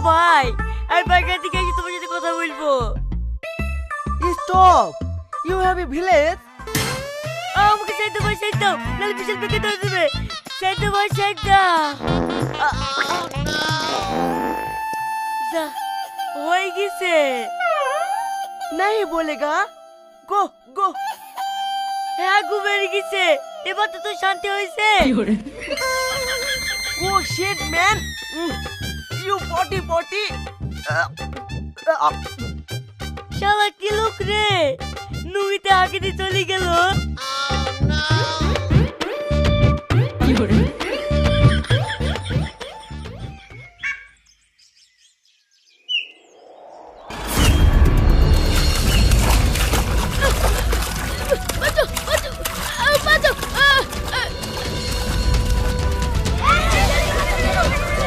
ভাই, আমি বাগা থেকে এসে তোমার সাথে কথা বলবো। Stop, you have a village. আমাকে সাইড দাও ভাই, সাইড দাও, নাহলে বিশাল পেকে ধরে দেবে। সাইড দাও ভাই, সাইড দাও। যা, হয়ে গেছে। नहीं बोलेगा, गो गो। হ্যাঁ গু বেড়ে গেছে, এবার তো তোর শান্তি হয়েছে। Oh shit man, you potty potty। শালা কি লোক রে, নুইতে আগে দিয়ে চলে গেল।